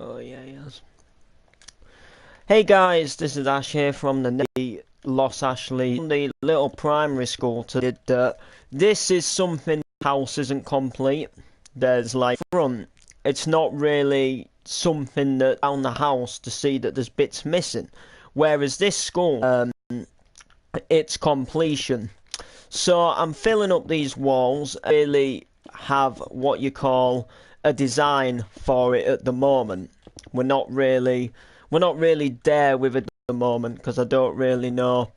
Oh yeah, yes. Hey guys, this is Ash here from the Los Ashley, the little primary school. This is something. The house isn't complete. There's like front. It's not really something that around the house to see that there's bits missing. Whereas this school, it's completion. So I'm filling up these walls. I really have what you call a design for it at the moment. We're not really there with it at the moment because I don't really know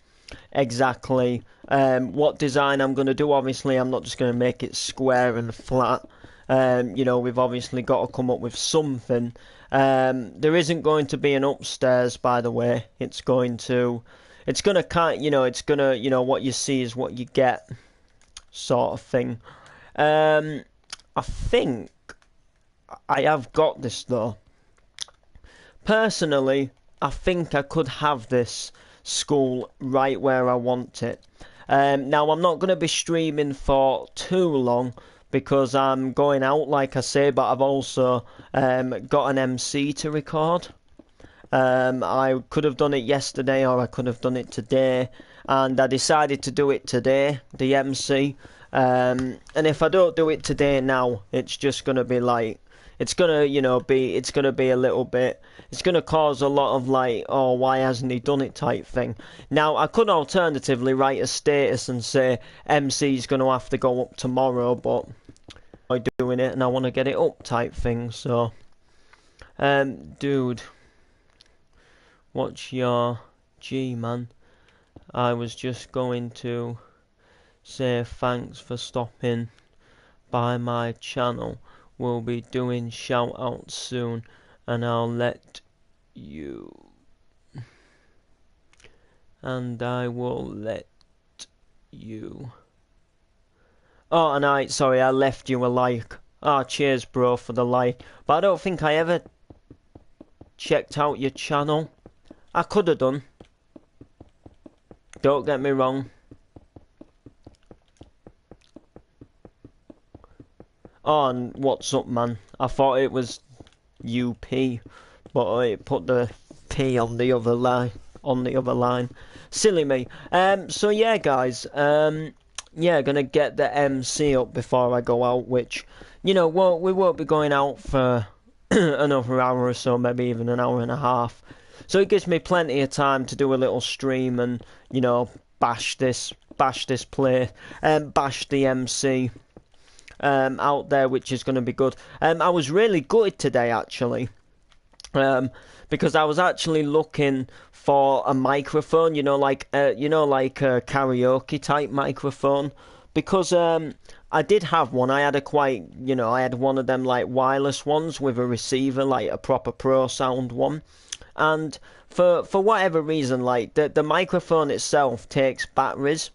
exactly what design I'm going to do. Obviously, I'm not just going to make it square and flat. We've obviously got to come up with something. There isn't going to be an upstairs, by the way. It's going to what you see is what you get, sort of thing. I think I have got this though. Personally, I think I could have this school right where I want it. Now, I'm not going to be streaming for too long because I'm going out, like I say, but I've also got an MC to record. I could have done it yesterday or I could have done it today, and I decided to do it today, the MC. And if I don't do it today now, it's just going to be like, it's gonna be a little bit, it's gonna cause a lot of like, oh, why hasn't he done it type thing. Now I could alternatively write a status and say MC's gonna have to go up tomorrow, but I'm doing it and I want to get it up type thing. So dude, what's your G, man? I was just going to say thanks for stopping by my channel. We'll be doing shout outs soon, and I'll let you. And I will let you. Oh, and I left you a like. Ah, cheers, bro, for the like. But I don't think I ever checked out your channel. I could have done. Don't get me wrong. Oh, and what's up, man? I thought it was UP, but it put the P on the other line. Silly me. So yeah, guys. Gonna get the MC up before I go out, which, we won't be going out for another hour or so, maybe even an hour and a half. So it gives me plenty of time to do a little stream and, bash this play, bash the MC. Out there, which is going to be good. I was really gutted today, actually, because I was actually looking for a microphone, like a karaoke type microphone, because I did have one. I had I had one of them like wireless ones with a receiver, like a proper pro sound one, and for whatever reason, like the microphone itself takes batteries,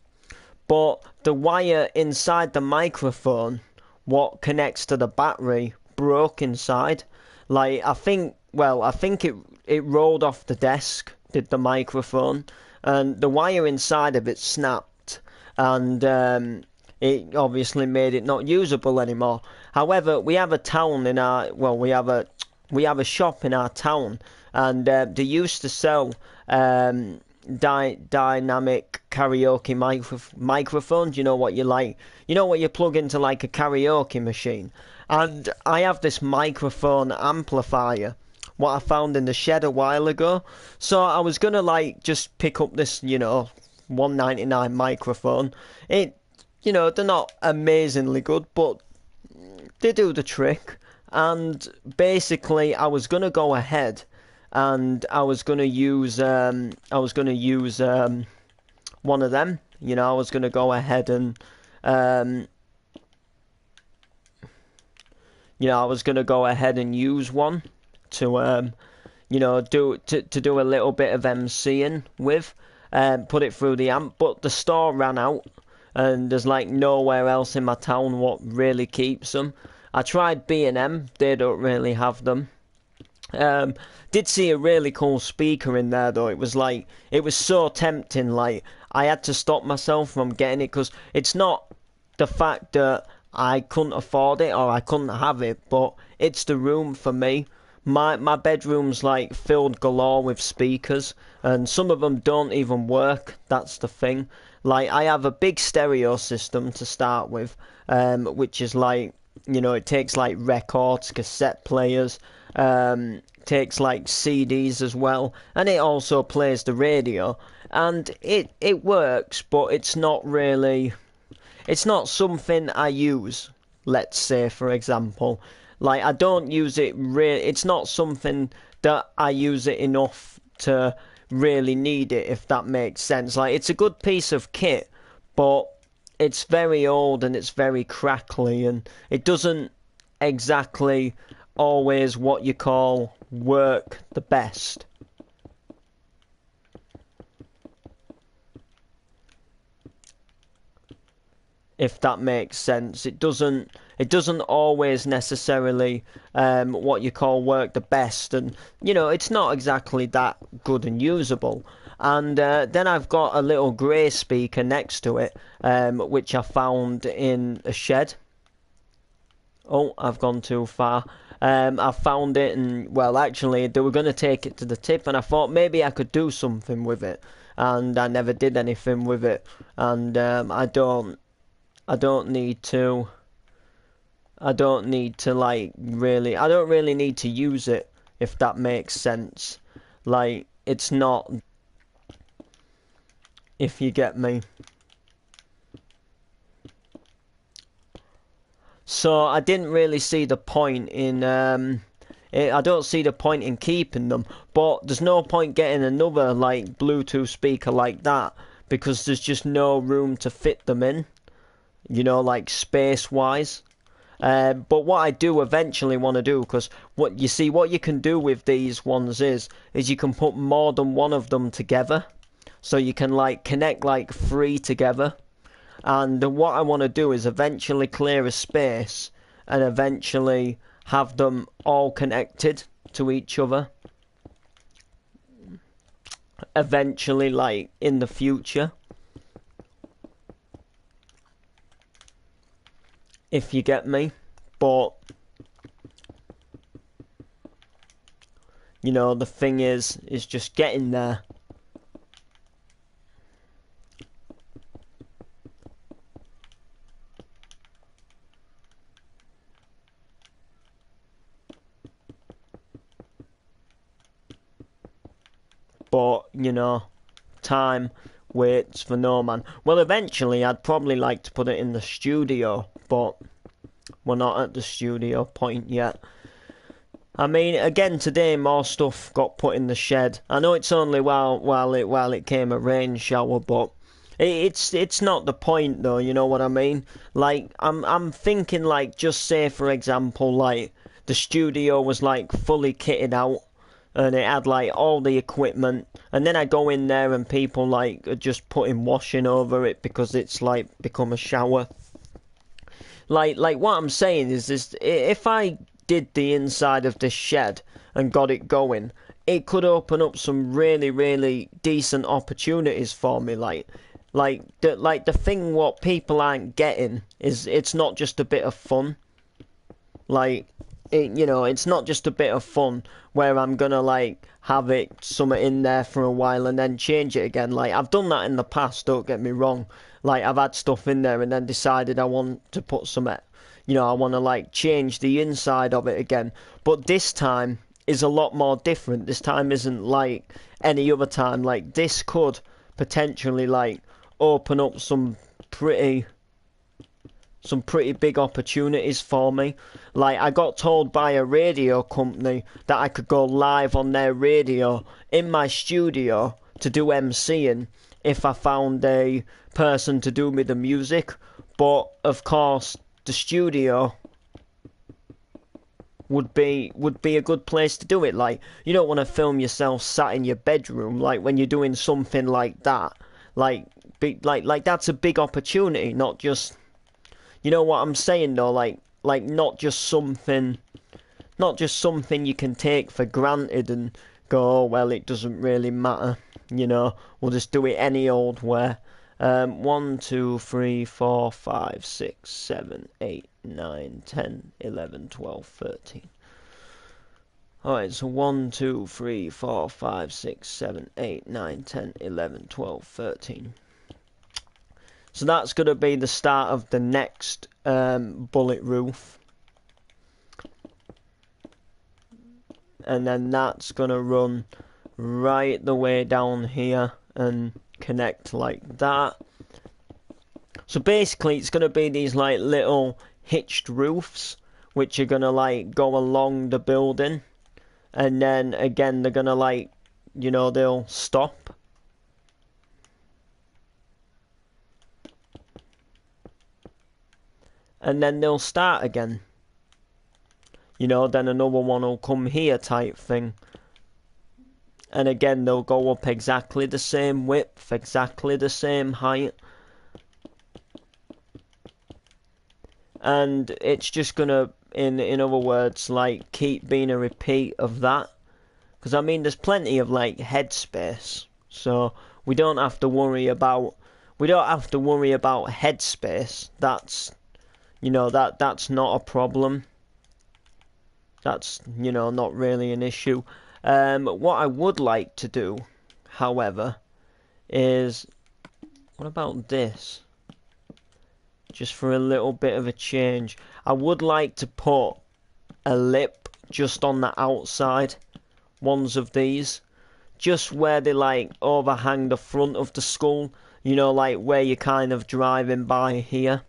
but the wire inside the microphone, what connects to the battery, broke inside. Like, I think it rolled off the desk, did the microphone, and the wire inside of it snapped, and it obviously made it not usable anymore. However, we have a town in our, we have a shop in our town, and they used to sell dynamic karaoke microphones. What you plug into like a karaoke machine. And I have this microphone amplifier, what I found in the shed a while ago. So I was gonna like just pick up this $1.99 microphone. They're not amazingly good, but they do the trick. And basically I was gonna go ahead and I was gonna use one of them. I was gonna go ahead and I was gonna go ahead and use one to do a little bit of MCing with, put it through the amp. But the store ran out, and there's like nowhere else in my town what really keeps them. I tried B&M, they don't really have them. Did see a really cool speaker in there though. It was so tempting, like I had to stop myself from getting it, because it's not the fact that I couldn't afford it or I couldn't have it, but it's the room for me. my bedroom's like filled galore with speakers, and some of them don't even work. That's the thing. Like I have a big stereo system to start with, which is like, it takes like records, cassette players, takes like CDs as well, and it also plays the radio, and it works, but it's not something I use. Let's say, for example, like I don't use it really. It's not something that I use it enough to really need it, if that makes sense. Like it's a good piece of kit, but it's very old and it's very crackly, and it doesn't exactly always what you call work the best. If that makes sense, it doesn't always necessarily what you call work the best, and it's not exactly that good and usable. And then I've got a little grey speaker next to it, which I found in a shed. Oh, I've gone too far. I found it, and well, actually, they were going to take it to the tip, and I thought maybe I could do something with it, and I never did anything with it, and I don't need to. I don't need to like really. I don't really need to use it, if that makes sense. Like it's not. If you get me. So I didn't really see the point in. I don't see the point in keeping them, but there's no point getting another like Bluetooth speaker like that, because there's just no room to fit them in. Like space wise. But what I do eventually want to do, because what you can do with these ones is you can put more than one of them together, so you can like connect like three together. And what I want to do is eventually clear a space and eventually have them all connected to each other. Eventually, like in the future. If you get me. But the thing is just getting there. But time waits for no man. Well, eventually I'd probably like to put it in the studio, but we're not at the studio point yet. I mean, again today more stuff got put in the shed. I know it's only while it came a rain shower, but it's not the point though. You know what I mean? Like I'm thinking, like, just say for example, like the studio was like fully kitted out, and it had like all the equipment, and then I go in there and people like are just putting washing over it because it's like become a shower. Like what I'm saying is if I did the inside of this shed and got it going, it could open up some really, really decent opportunities for me. Like the thing what people aren't getting is it's not just a bit of fun. Like it's not just a bit of fun where I'm gonna like have it somewhere in there for a while and then change it again. Like I've done that in the past, don't get me wrong. Like I've had stuff in there and then decided I want to put some, I want to like change the inside of it again. But this time is a lot more different. This time isn't like any other time. Like this could potentially like open up pretty some pretty big opportunities for me. Like I got told by a radio company that I could go live on their radio in my studio to do MCing if I found a person to do me the music. But of course the studio would be a good place to do it. Like you don't want to film yourself sat in your bedroom, like when you're doing something like that. Like that's a big opportunity, not just, you know what I'm saying though, like not just something you can take for granted and go, oh, well, it doesn't really matter, we'll just do it any old way. 1, 2, 3, 4, 5, 6, 7, 8, 9, 10, 11, 12, 13. Alright, so 1, 2, 3, 4, 5, 6, 7, 8, 9, 10, 11, 12, 13. So that's going to be the start of the next bullet roof. And then that's going to run right the way down here and connect like that. So basically it's going to be these like little hitched roofs which are going to like go along the building. And then again they're going to like, you know, they'll stop. And then they'll start again. You know, then another one will come here type thing. And again, they'll go up exactly the same width, exactly the same height. And it's just gonna, in other words, like, keep being a repeat of that. Because, I mean, there's plenty of, like, headspace. So, we don't have to worry about headspace. That's, you know, that's not a problem. That's, you know, not really an issue. What I would like to do, however, is... What about this? Just for a little bit of a change. I would like to put a lip just on the outside. Ones of these. Just where they, like, overhang the front of the skull. You know, like, where you're kind of driving by here.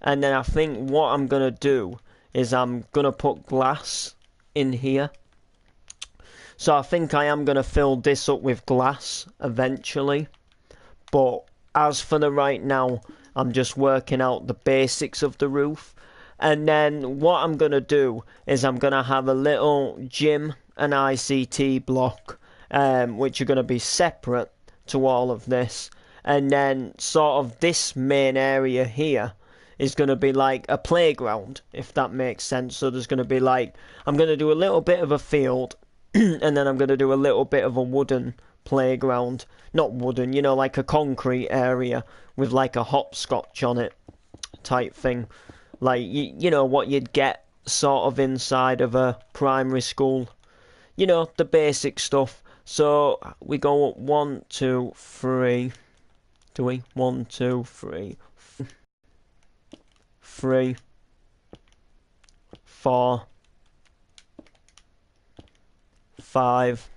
And then I think what I'm going to do is I'm going to put glass in here. So I think I am going to fill this up with glass eventually. But as for the right now, I'm just working out the basics of the roof. And then what I'm going to do is I'm going to have a little gym and ICT block, which are going to be separate to all of this. And then sort of this main area here is going to be like a playground, if that makes sense. So there's going to be like, I'm going to do a little bit of a field, and then I'm going to do a little bit of a wooden playground. Not wooden, you know, like a concrete area with like a hopscotch on it type thing. Like, you know, what you'd get sort of inside of a primary school. You know, the basic stuff. So we go up 1, 2, 3. Do we? 1, 2, 3. 3, 4, 5,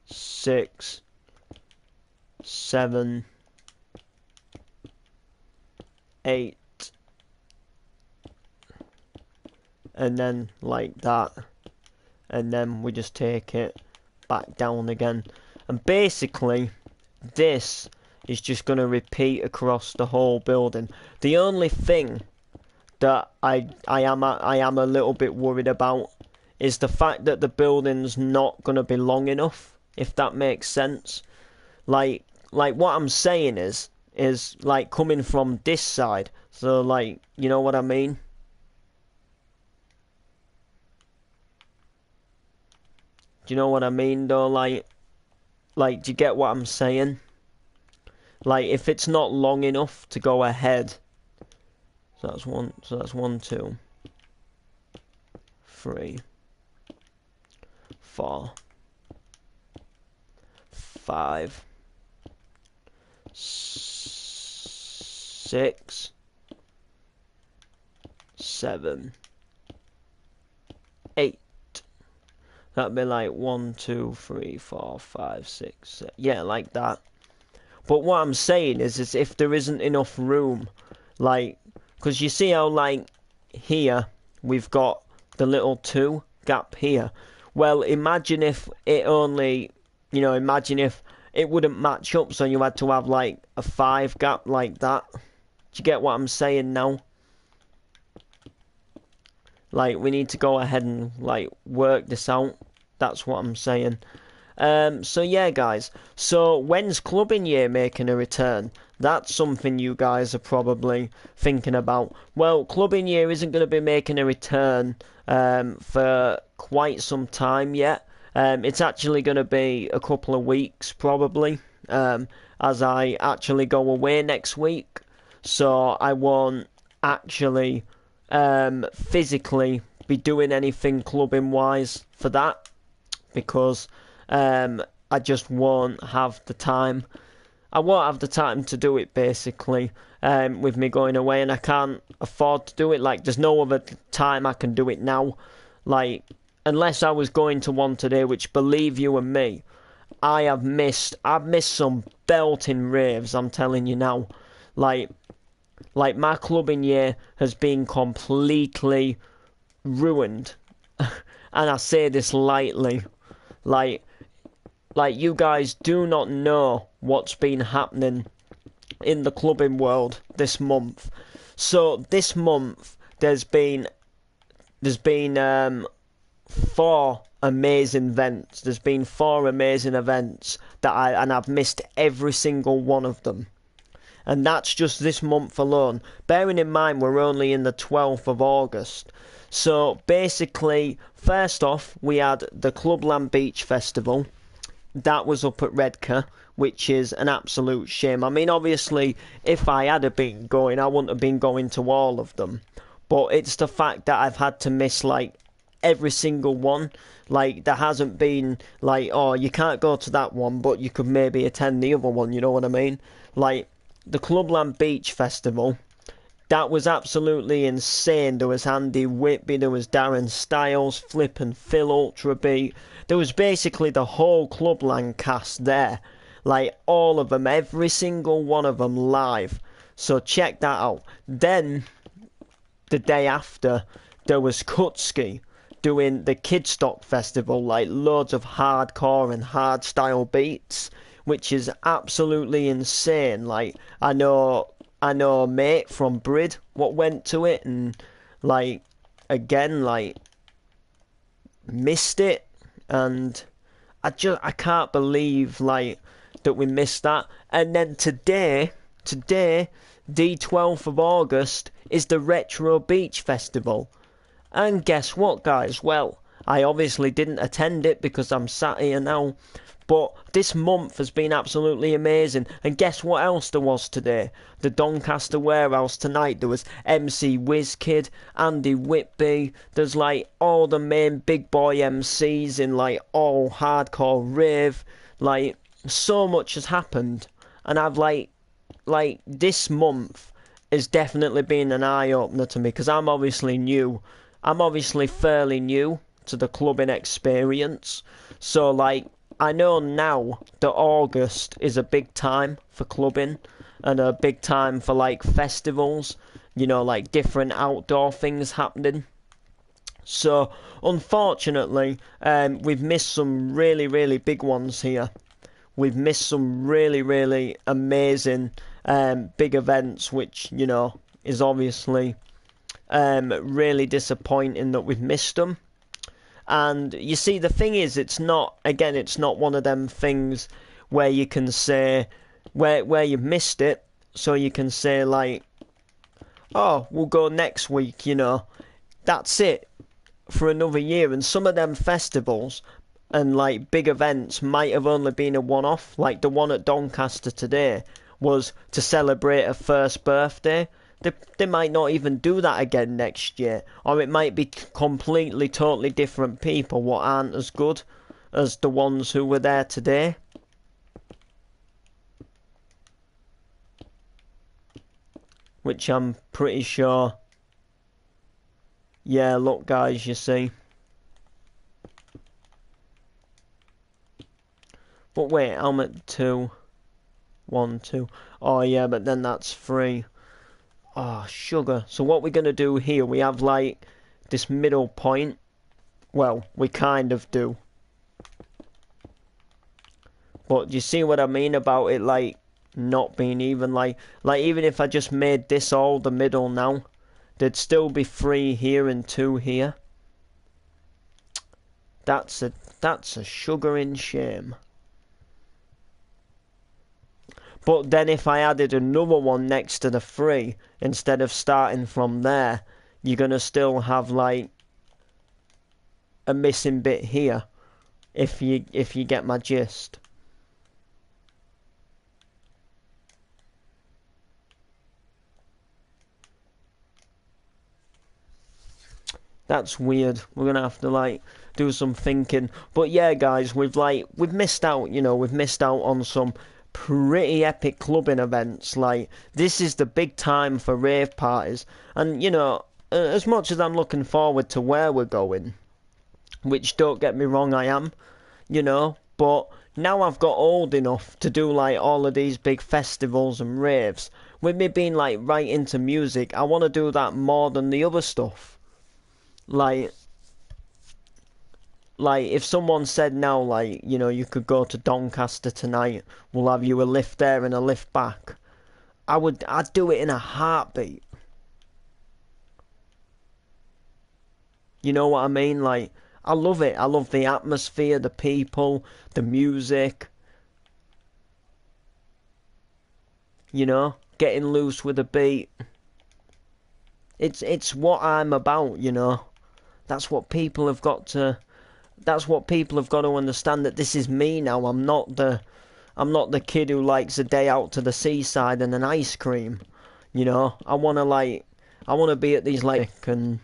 6, 7, 8, and then like that, and then we just take it back down again, and basically this is just going to repeat across the whole building. The only thing that I am a little bit worried about is the fact that the building's not going to be long enough, if that makes sense. Like what I'm saying is like coming from this side. So like, you know what I mean? Do you know what I mean though? Like do you get what I'm saying? Like, if it's not long enough to go ahead. So that's 1, 2, 3, 4, 5, 6, 7, 8. That'd be like 1, 2, 3, 4, 5, 6, 7. Yeah, like that. But what I'm saying is if there isn't enough room, like, because you see how, like, here we've got the little 2 gap here. Well, imagine if it only, you know, imagine if it wouldn't match up, so you had to have, like, a 5 gap like that. Do you get what I'm saying now? Like, we need to go ahead and, like, work this out. That's what I'm saying. So yeah, guys. So when's clubbing year making a return? That's something you guys are probably thinking about. Well, clubbing year isn't going to be making a return for quite some time yet. It's actually going to be a couple of weeks probably, as I actually go away next week. so I won't actually physically be doing anything clubbing wise for that, because I just won't have the time. I won't have the time to do it, basically, with me going away, and I can't afford to do it. Like, there's no other time I can do it now. Like, unless I was going to one today, which, believe you and me, I've missed some belting raves, I'm telling you now. Like my clubbing year has been completely ruined. And I say this lightly. Like you guys do not know what's been happening in the clubbing world this month. So this month there's been 4 amazing events. There's been 4 amazing events and I've missed every single one of them. And that's just this month alone. Bearing in mind we're only in the 12th of August. So basically, first off, we had the Clubland Beach Festival. That was up at Redcar, which is an absolute shame. I mean, obviously, if I had been going, I wouldn't have been going to all of them. But it's the fact that I've had to miss, like, every single one. Like, there hasn't been, like, oh, you can't go to that one, but you could maybe attend the other one, you know what I mean? Like, the Clubland Beach Festival, that was absolutely insane. There was Andy Whitby, there was Darren Styles, Flip and Phil Ultrabeat. There was basically the whole Clubland cast there. Like, all of them, every single one of them live. So check that out. Then, the day after, there was Kutski doing the Kidstock Festival, like loads of hardcore and hardstyle beats, which is absolutely insane. Like, I know a mate from Brid what went to it, and like again, like, missed it, and I can't believe, like, that we missed that. And then today, the 12th of August, is the Retro Beach Festival. And guess what, guys? Well, I obviously didn't attend it because I'm sat here now. But this month has been absolutely amazing. And guess what else there was today? The Doncaster Warehouse tonight. There was MC Wizkid, Andy Whitby. There's like all the main big boy MCs in like all hardcore rave. Like, so much has happened. And I've like this month has definitely been an eye-opener to me, because I'm obviously new. I'm obviously fairly new to the clubbing experience. So like, I know now that August is a big time for clubbing and a big time for like festivals, you know, like different outdoor things happening. So unfortunately, we've missed some really, really big ones here. We've missed some really, really amazing big events, which, you know, is obviously really disappointing that we've missed them. And you see, the thing is, it's not one of them things where you can say where you've missed it, so you can say like, oh, we'll go next week, you know. That's it for another year. And some of them festivals and like big events might have only been a one-off. Like the one at Doncaster today was to celebrate a first birthday. They might not even do that again next year. Or it might be completely, totally different people what aren't as good as the ones who were there today. Which I'm pretty sure. Yeah, look guys, you see. But wait, I'm at 2. 1, 2. Oh yeah, but then that's 3. Oh, sugar. So what we're going to do here, we have like this middle point. Well, we kind of do. But you see what I mean about it, like, not being even, like even if I just made this all the middle now, there'd still be 3 here and 2 here. That's a sugaring shame. But then if I added another one next to the 3, instead of starting from there, you're going to still have like a missing bit here, if you get my gist. That's weird. We're gonna have to like do some thinking. But yeah, guys, we've missed out. We've missed out on some pretty epic clubbing events. Like this is the big time for rave parties, and as much as I'm looking forward to where we're going, which don't get me wrong, I am, but now I've got old enough to do like all of these big festivals and raves. With me being like right into music, I want to do that more than the other stuff. Like if someone said now, like, you could go to Doncaster tonight, we'll have you a lift there and a lift back, I'd do it in a heartbeat. You know what I mean? Like, I love it. I love the atmosphere, the people, the music. Getting loose with a beat. It's what I'm about, That's what people have got to. That's what people have got to understand. That this is me now. I'm not the kid who likes a day out to the seaside and an ice cream. I wanna be at these like and.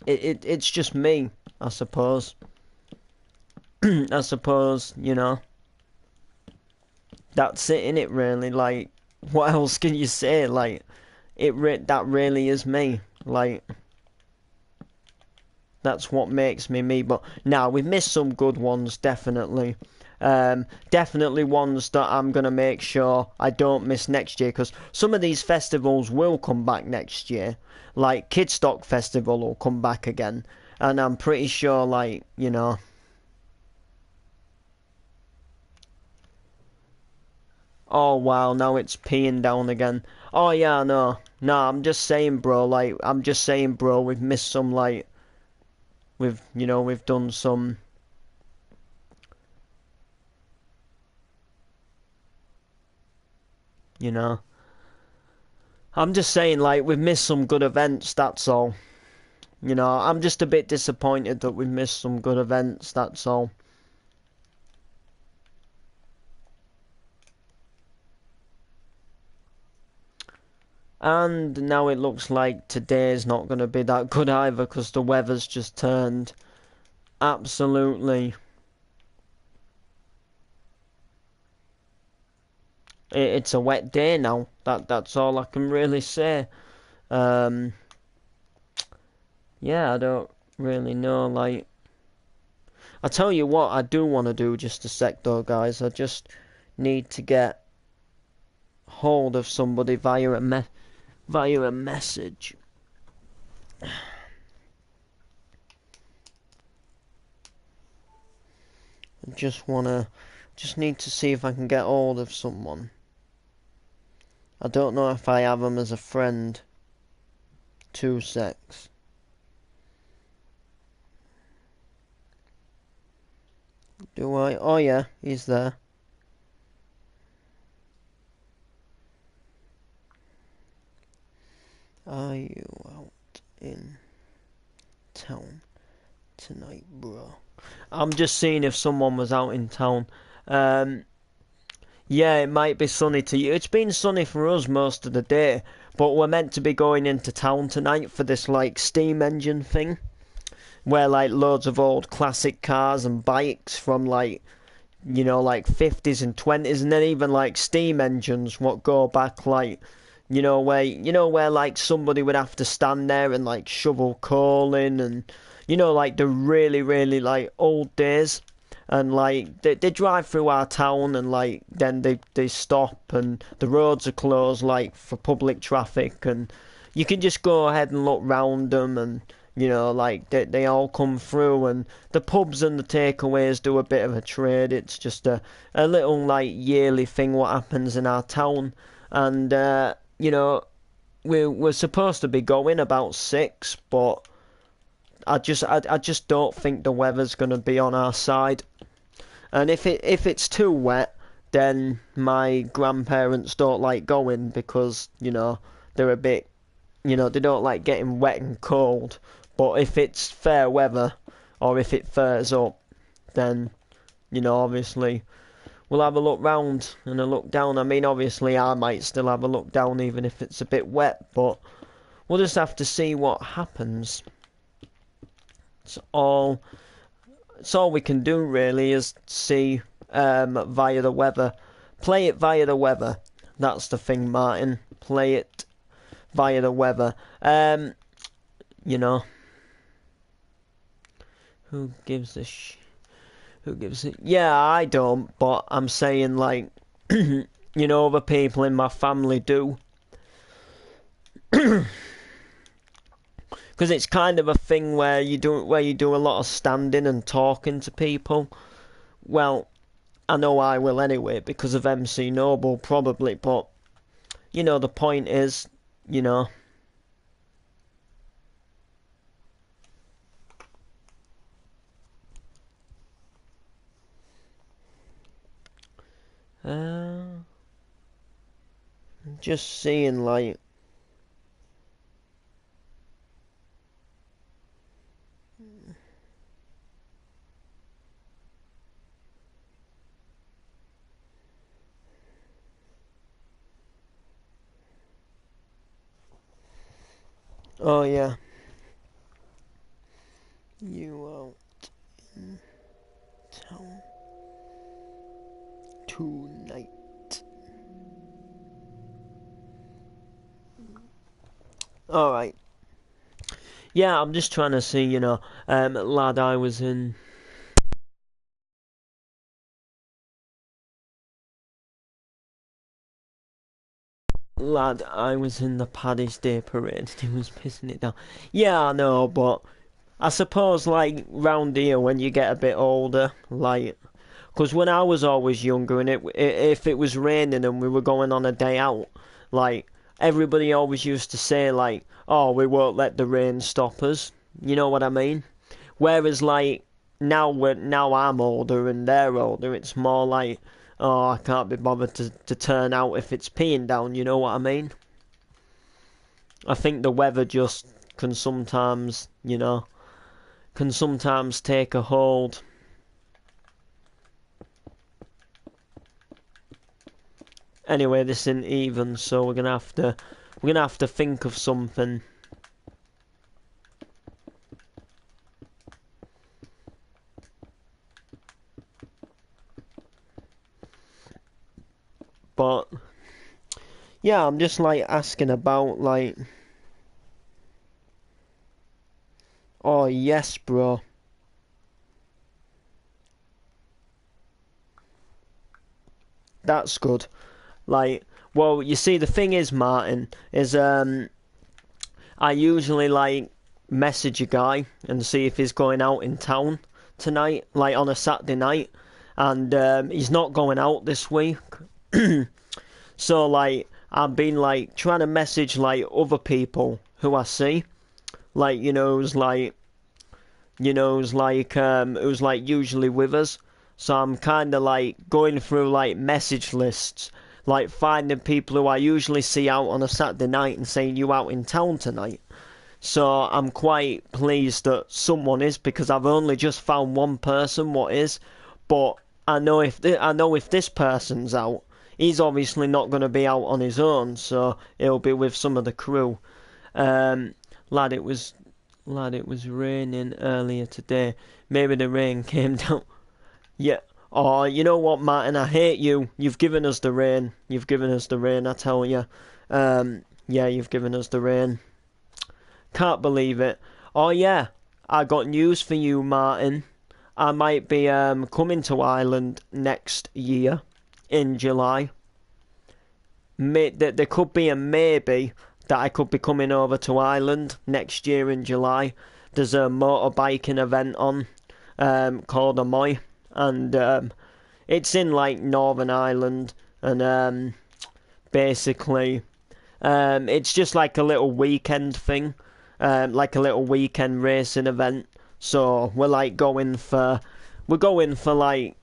It's just me, I suppose. I suppose, that's it, innit, really. Like, what else can you say? Like, that really is me. Like, that's what makes me me. But now we've missed some good ones, definitely. Definitely ones that I'm gonna make sure I don't miss next year, because some of these festivals will come back next year. Like Kidstock Festival will come back again, and I'm pretty sure, like, oh wow, now it's peeing down again. Oh yeah, no, I'm just saying, bro. Like, I'm just saying, bro. We've missed some, like, we've done some. I'm just saying, like, we've missed some good events, that's all. I'm just a bit disappointed that we've missed some good events, that's all. And now it looks like today's not going to be that good either, because the weather's just turned absolutely. It's a wet day now. That's all I can really say. Yeah, I don't really know. Like, I tell you what, I do want to do just a sec though, guys. I just need to get hold of somebody via a message. I just need to see if I can get hold of someone. I don't know if I have him as a friend. 2 secs. Do I? Oh yeah, he's there. Are you out in town tonight, bro? I'm just seeing if someone was out in town. Yeah, it might be sunny to you. It's been sunny for us most of the day, but we're meant to be going into town tonight for this, like, steam engine thing, where, like, loads of old classic cars and bikes from, like, like 50s and 20s, and then even, like, steam engines what go back, like, where like somebody would have to stand there and like shovel coal in, and like the really really like old days, and like they drive through our town, and like then they stop and the roads are closed like for public traffic, and you can just go ahead and look round them, and like they all come through, and the pubs and the takeaways do a bit of a trade. It's just a little like yearly thing what happens in our town, and we're supposed to be going about 6, but I just don't think the weather's gonna be on our side. And if it's too wet, then my grandparents don't like going, because they're a bit, they don't like getting wet and cold. But if it's fair weather, or if it fairs up, then obviously we'll have a look round and a look down. I mean, obviously I might still have a look down even if it's a bit wet, but we'll just have to see what happens. It's all we can do really is see via the weather. Play it via the weather. That's the thing, Martin. Play it via the weather. You know, who gives a who gives it? Yeah, I don't, but I'm saying like, you know, other people in my family do. Because it's kind of a thing where you do a lot of standing and talking to people. Well, I know I will anyway because of MC Noble probably, but you know the point is, you know. Just seeing like. Oh yeah. You out in town tonight. Alright. Yeah, I'm just trying to see, you know, lad, I was in. Lad, I was in the Paddy's Day parade. He was pissing it down. Yeah, I know, but I suppose, like, round here when you get a bit older, like, because when I was always younger and if it was raining and we were going on a day out, like, everybody always used to say, like, oh, we won't let the rain stop us. You know what I mean? Whereas, like, now I'm older and they're older, it's more like, oh, I can't be bothered to turn out if it's peeing down, you know what I mean? I think the weather just can sometimes, you know, can sometimes take a hold. Anyway, this isn't even, so we're gonna have to think of something. But yeah, I'm just like asking about like. Oh yes, bro. That's good. Like, well, you see, the thing is, Martin, is I usually like message a guy and see if he's going out in town tonight, like on a Saturday night, and he's not going out this week. So like, I've been like trying to message like other people who I see, like who's usually with us. So I'm kind of like going through like message lists, like finding people who I usually see out on a Saturday night and saying, you out in town tonight? So I'm quite pleased that someone is, because I've only just found one person what is, but I know if this person's out, he's obviously not going to be out on his own, so he'll be with some of the crew. Lad, it was raining earlier today. Maybe the rain came down. Yeah. Oh, you know what, Martin? I hate you. You've given us the rain. You've given us the rain, I tell you. Yeah, you've given us the rain. Can't believe it. Oh, yeah. I got news for you, Martin. I might be coming to Ireland next year in July. There could be a maybe that I could be coming over to Ireland next year in July. There's a motorbiking event on called a Moy, and it's in like Northern Ireland, and basically it's just like a little weekend thing, like a little weekend racing event. So we're going for like,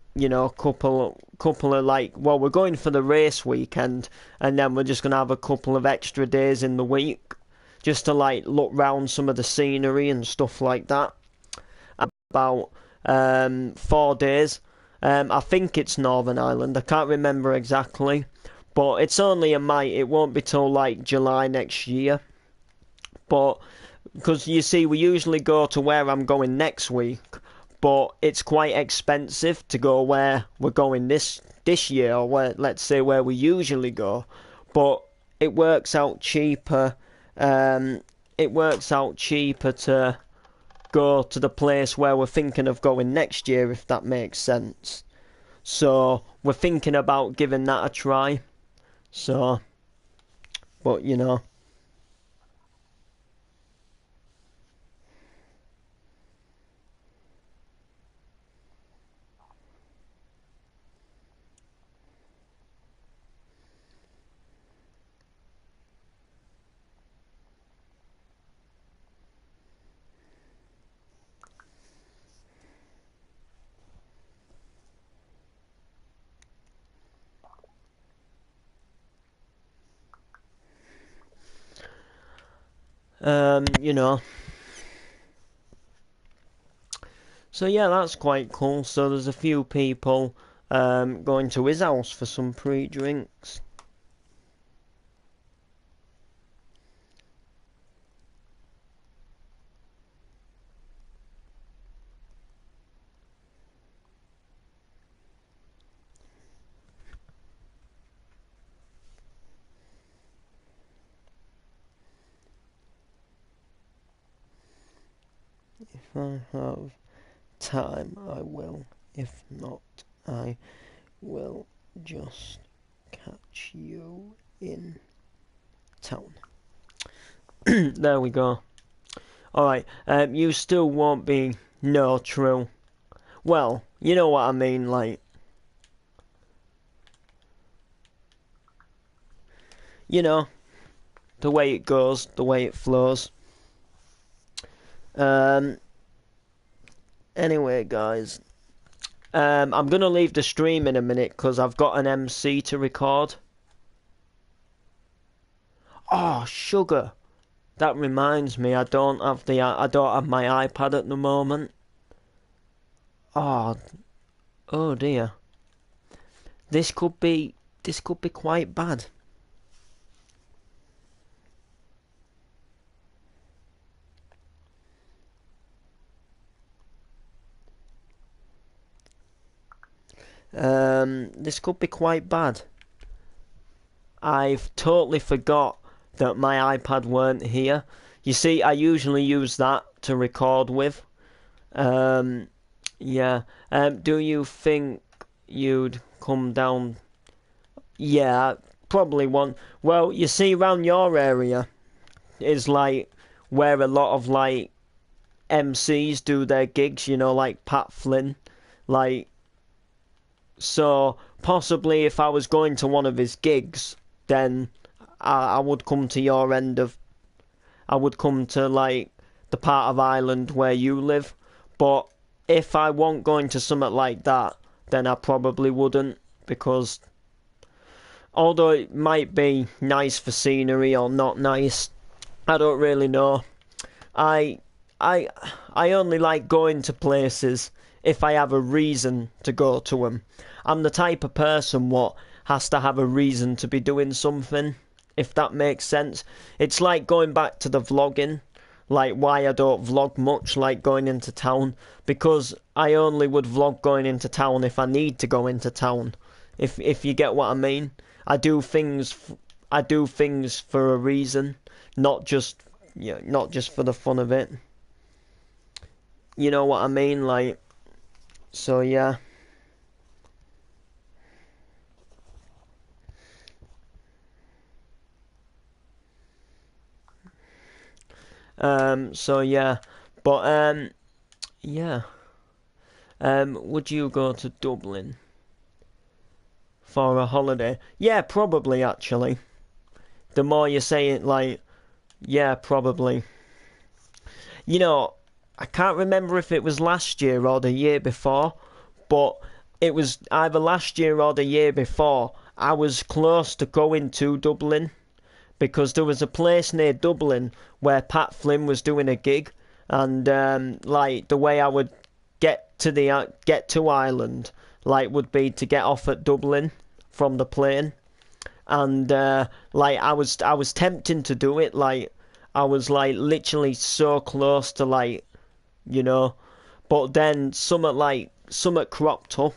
couple of like, well, we're going for the race weekend, and then we're just gonna have a couple of extra days in the week just to like look round some of the scenery and stuff like that. About 4 days. I think it's Northern Ireland. I can't remember exactly, but it's only a might. It won't be till like July next year. But because you see, we usually go to where I'm going next week, but it's quite expensive to go where we're going this year, or where, let's say, where we usually go. But it works out cheaper. It works out cheaper to go to the place where we're thinking of going next year, if that makes sense. So we're thinking about giving that a try. So, but you know. You know. So yeah, that's quite cool. So there's a few people going to his house for some pre-drinks. If I have time, I will. If not, I will just catch you in town. There we go. Alright, you still won't be... No, true. Well, you know what I mean, like... You know, the way it goes, the way it flows. Anyway, guys, I'm gonna leave the stream in a minute because I've got an MC to record. Oh, sugar! That reminds me, I don't have my iPad at the moment. Oh, oh dear. This could be quite bad. This could be quite bad. I've totally forgot that my iPad weren't here. You see, I usually use that to record with. Yeah. Do you think you'd come down? Yeah, probably one. Well, you see, around your area is like where a lot of like MCs do their gigs. You know, like Pat Flynn, like. So possibly if I was going to one of his gigs, then I would come to your end of... I would come to like the part of Ireland where you live. But if I weren't going to something like that, then I probably wouldn't, because although it might be nice for scenery or not nice, I don't really know. I I I only like going to places if I have a reason to go to them. I'm the type of person what has to have a reason to be doing something, if that makes sense. It's like going back to the vlogging, like why I don't vlog much, like going into town, because I only would vlog going into town if I need to go into town. If you get what I mean. I do things for a reason, not just not just for the fun of it. You know what I mean? Like, so yeah. So yeah, but yeah. Would you go to Dublin for a holiday? Yeah, probably actually. The more you say it, like, yeah, probably. You know, I can't remember if it was last year or the year before, but it was either last year or the year before. I was close to going to Dublin, because there was a place near Dublin where Pat Flynn was doing a gig, and like the way I would get to Ireland, like, would be to get off at Dublin from the plane, and like I was tempting to do it. Like, I was like literally so close to like, you know, but then something cropped up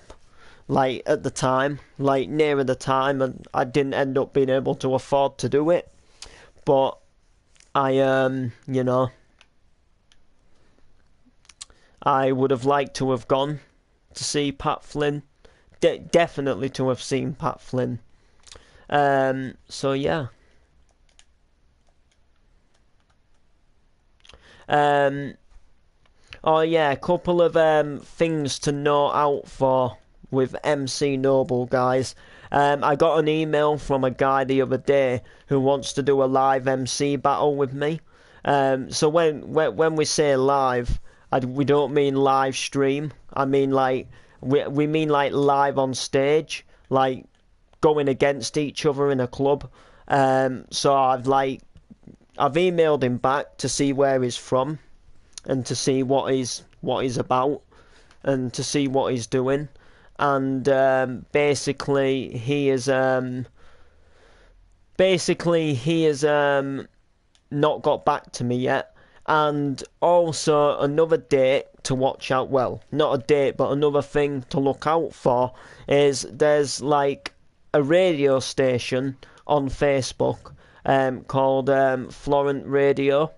like at the time, like nearer the time, and I didn't end up being able to afford to do it. But you know, I would have liked to have gone to see Pat Flynn. Definitely to have seen Pat Flynn. So yeah. Um, oh yeah, a couple of things to note out for with MC Noble, guys. I got an email from a guy the other day who wants to do a live MC battle with me. So when we say live, we don't mean live stream. I mean like we mean like live on stage, like going against each other in a club. So I've emailed him back to see where he's from and to see what he's about and to see what he's doing. And basically he has not got back to me yet. And also another date to watch out. Well, not a date, but another thing to look out for is there's like a radio station on Facebook called Florent Radio,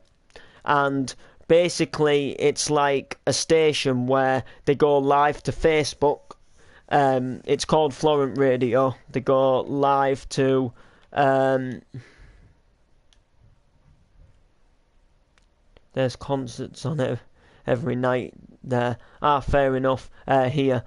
and basically it's like a station where they go live to Facebook. It's called Florent Radio. They go live to there's concerts on it every night there. Fair enough. Here.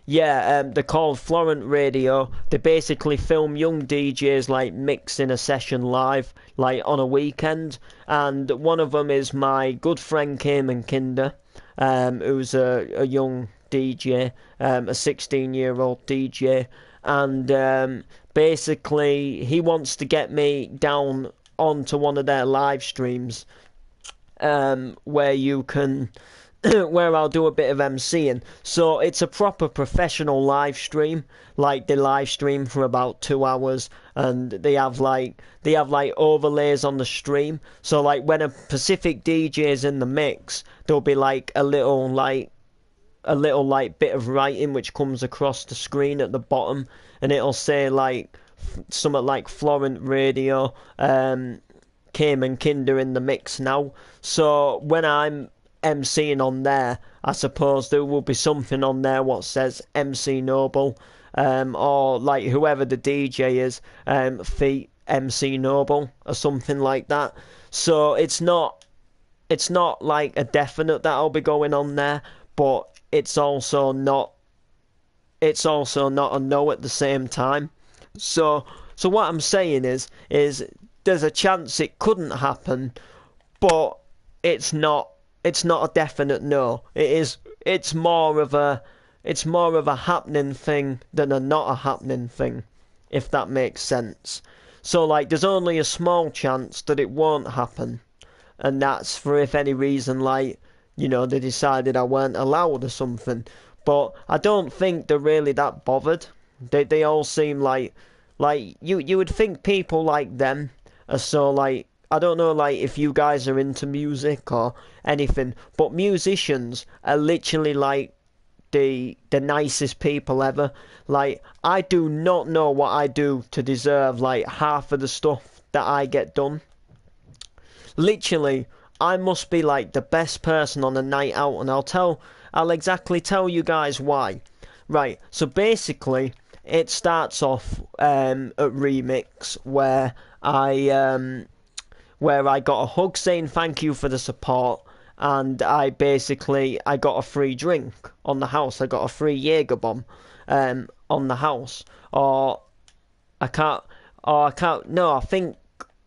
They're called Florent Radio. They basically film young DJs like mixing a session live, like on a weekend. And one of them is my good friend Cayman Kinder, who's a young DJ, a 16-year-old DJ. And basically, he wants to get me down onto one of their live streams, where you can. Where I'll do a bit of MCing. So it's a proper professional live stream. Like they live stream for about 2 hours, and they have like overlays on the stream. So like when a Pacific DJ is in the mix, there'll be like a little bit of writing which comes across the screen at the bottom, and it'll say like something like Florent Radio, Cayman Kinder in the mix now. So when I'm MCing on there, I suppose there will be something on there what says MC Noble, or like whoever the DJ is, feat MC Noble or something like that. So it's not like a definite that I'll be going on there, but it's also not a no at the same time. So what I'm saying is there's a chance it couldn't happen, but it's not a definite no. It's more of a happening thing than a not a happening thing, if that makes sense. So like there's only a small chance that it won't happen, and that's for if any reason like, you know, they decided I weren't allowed or something. But I don't think they're really that bothered. They all seem like you would think people like them are so like, I don't know like if you guys are into music or anything, but musicians are literally like the nicest people ever. Like I do not know what I do to deserve like half of the stuff that I get done. Literally, I must be like the best person on a night out, and I'll exactly tell you guys why. Right, so basically it starts off at Remix where I got a hug saying thank you for the support, and I got a free drink on the house. I got a free Jaeger bomb on the house. I think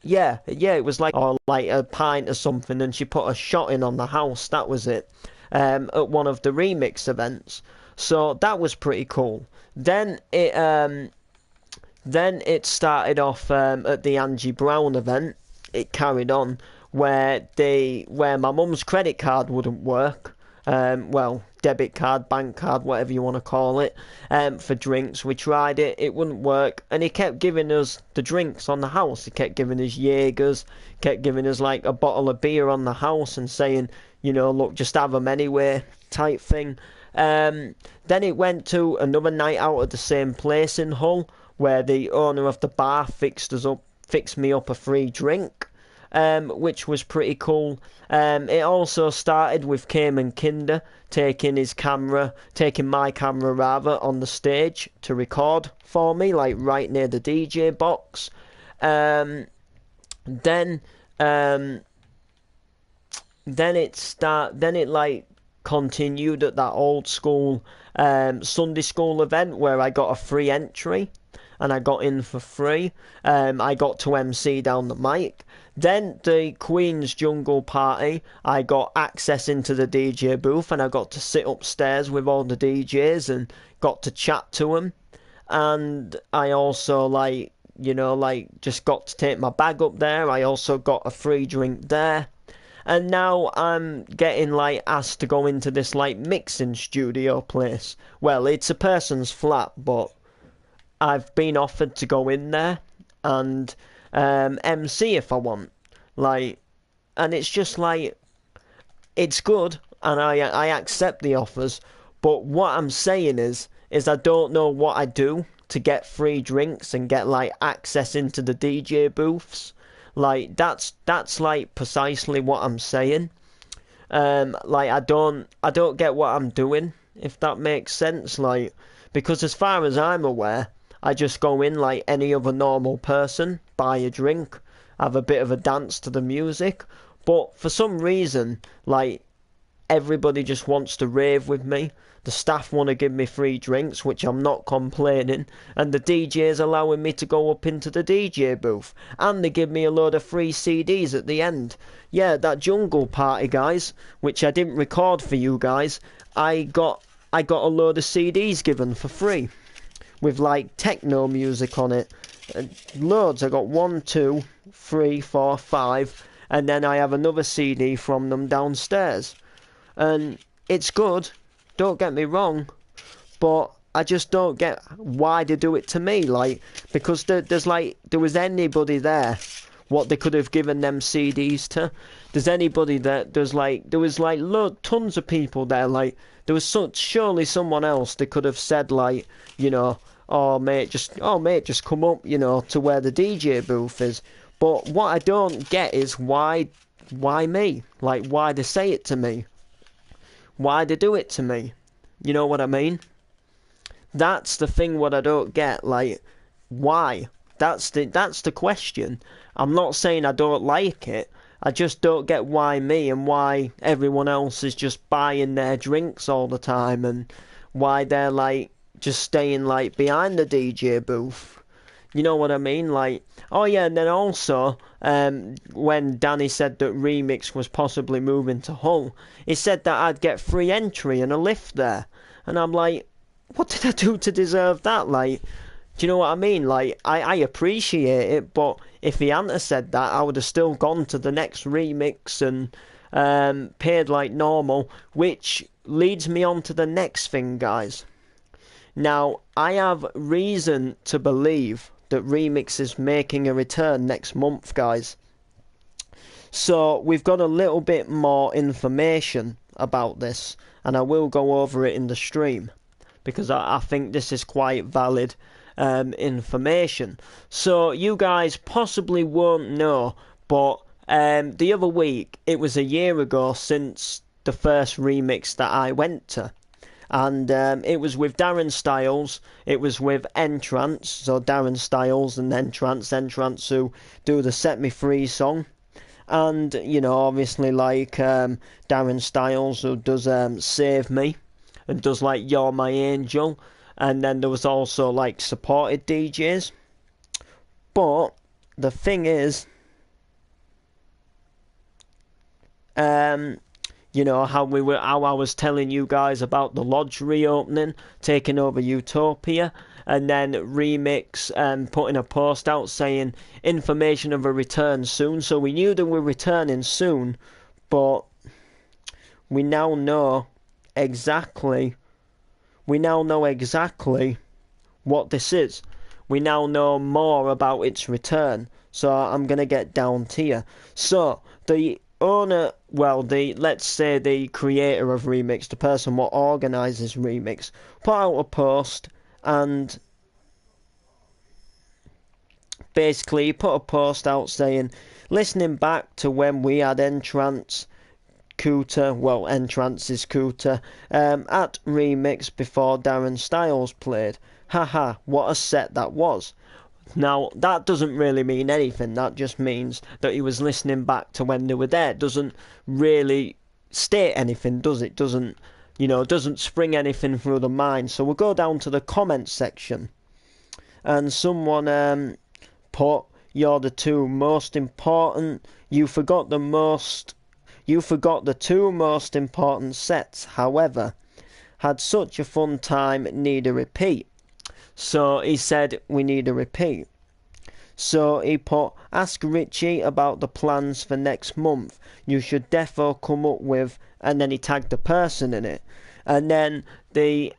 it was like a pint or something, and she put a shot in on the house. That was it. At one of the Remix events. So that was pretty cool. Then it started off at the Angie Brown event. It carried on where my mum's credit card wouldn't work, well, debit card, bank card, whatever you want to call it, for drinks. We tried it, it wouldn't work, and he kept giving us the drinks on the house. He kept giving us Jaegers, kept giving us like a bottle of beer on the house and saying, look, just have them anyway, type thing. Then it went to another night out at the same place in Hull, where the owner of the bar fixed me up a free drink. Which was pretty cool. It also started with Cayman Kinder taking my camera rather, on the stage to record for me, like right near the DJ box. Then it like continued at that old school Sunday school event where I got a free entry and I got in for free. I got to MC down the mic. Then the Queen's Jungle Party, I got access into the DJ booth and I got to sit upstairs with all the DJs and got to chat to them. And I also just got to take my bag up there. I also got a free drink there. And now I'm getting asked to go into this mixing studio place. Well, it's a person's flat, but I've been offered to go in there and MC if I want. And it's just it's good and I accept the offers, but what I'm saying is I don't know what I do to get free drinks and get access into the DJ booths. That's precisely what I'm saying. I don't get what I'm doing, if that makes sense. Because as far as I'm aware, I just go in like any other normal person, buy a drink, have a bit of a dance to the music. But for some reason, everybody just wants to rave with me. The staff want to give me free drinks, which I'm not complaining, and the DJ's allowing me to go up into the DJ booth, and they give me a load of free CDs at the end. Yeah, that Jungle Party, guys, which I didn't record for you guys, I got a load of CDs given for free, with techno music on it. Loads. I got 1, 2, 3, 4, 5, and then I have another CD from them downstairs. And it's good, don't get me wrong, but I just don't get why they do it to me. Because there was anybody there what they could have given them CDs to. There's anybody there. There was tons of people there. There was surely someone else they could have said oh mate, just come up, to where the DJ booth is. But what I don't get is why me? Why they say it to me? Why they do it to me? You know what I mean? That's the thing what I don't get. Why? That's the question. I'm not saying I don't like it. I just don't get why me and why everyone else is just buying their drinks all the time and why they're just staying behind the DJ booth. You know what I mean? Oh yeah, and then also, when Danny said that Remix was possibly moving to Hull, he said that I'd get free entry and a lift there. And I'm like, what did I do to deserve that? Do you know what I mean? I appreciate it, but if he hadn't said that, I would have still gone to the next Remix and paid like normal, which leads me on to the next thing, guys. Now, I have reason to believe that Remix is making a return next month, guys. So we've got a little bit more information about this, and I will go over it in the stream because I think this is quite valid information. So you guys possibly won't know, but the other week, it was a year ago since the first Remix that I went to. And it was with Darren Styles, it was with Entrance, so Darren Styles and Entrance who do the Set Me Free song. And, obviously Darren Styles who does Save Me, and does You're My Angel. And then there was also supported DJs. But the thing is, how I was telling you guys about the lodge reopening, taking over Utopia, and then Remix putting a post out saying information of a return soon. So we knew they were returning soon, but we now know exactly what this is. We now know more about its return. So I'm gonna get down to you. So the owner, let's say the creator of Remix, the person what organises Remix, put out a post and basically put a post out saying, listening back to when we had Entrance is Cooter, at Remix before Darren Styles played. Haha, what a set that was. Now, that doesn't really mean anything. That just means that he was listening back to when they were there. It doesn't really state anything, does it? Doesn't spring anything through the mind. So we'll go down to the comments section. And someone put, you're the two most important. You forgot the two most important sets. However, had such a fun time, need a repeat. So he said we need a repeat. So he put, ask Richie about the plans for next month. You should defo come up with, and then he tagged the person in it. And then the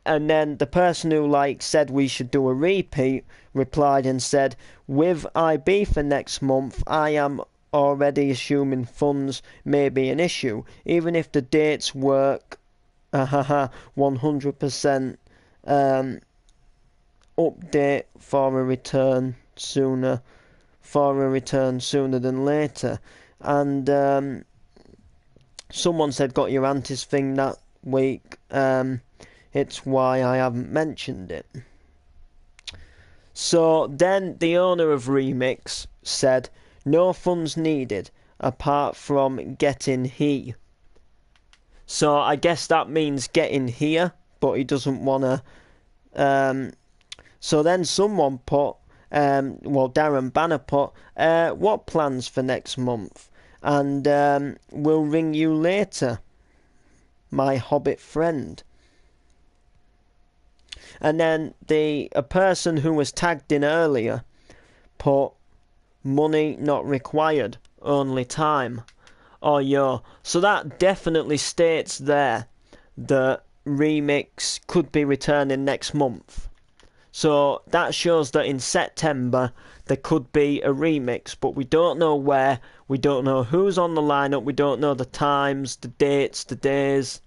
person who said we should do a repeat replied and said, with IB for next month, I am already assuming funds may be an issue, even if the dates work. 100%. Update for a return sooner than later. And someone said got your Antis thing that week. It's why I haven't mentioned it. So then the owner of Remix said no funds needed apart from getting he. So I guess that means getting here, but he doesn't want to. So then someone put, Darren Banner put, what plans for next month? And we'll ring you later, my Hobbit friend. And then a person who was tagged in earlier put, money not required, only time. Oh, yo. So that definitely states there that Remix could be returning next month. So that shows that in September there could be a remix, but we don't know where, we don't know who's on the lineup, we don't know the times, the dates, the days.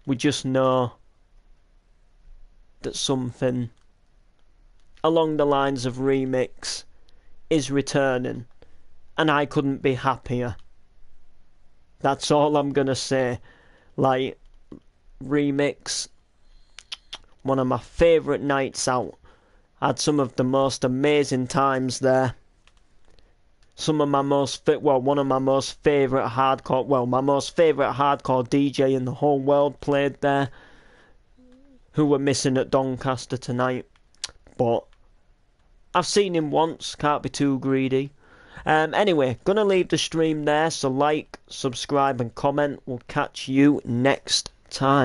We just know that something along the lines of Remix is returning, and I couldn't be happier. That's all I'm gonna say. Remix, one of my favourite nights out. Had some of the most amazing times there. One of my most favourite hardcore DJ in the whole world played there, who were missing at Doncaster tonight. But I've seen him once, can't be too greedy. Anyway, gonna leave the stream there, so like, subscribe and comment. We'll catch you next time.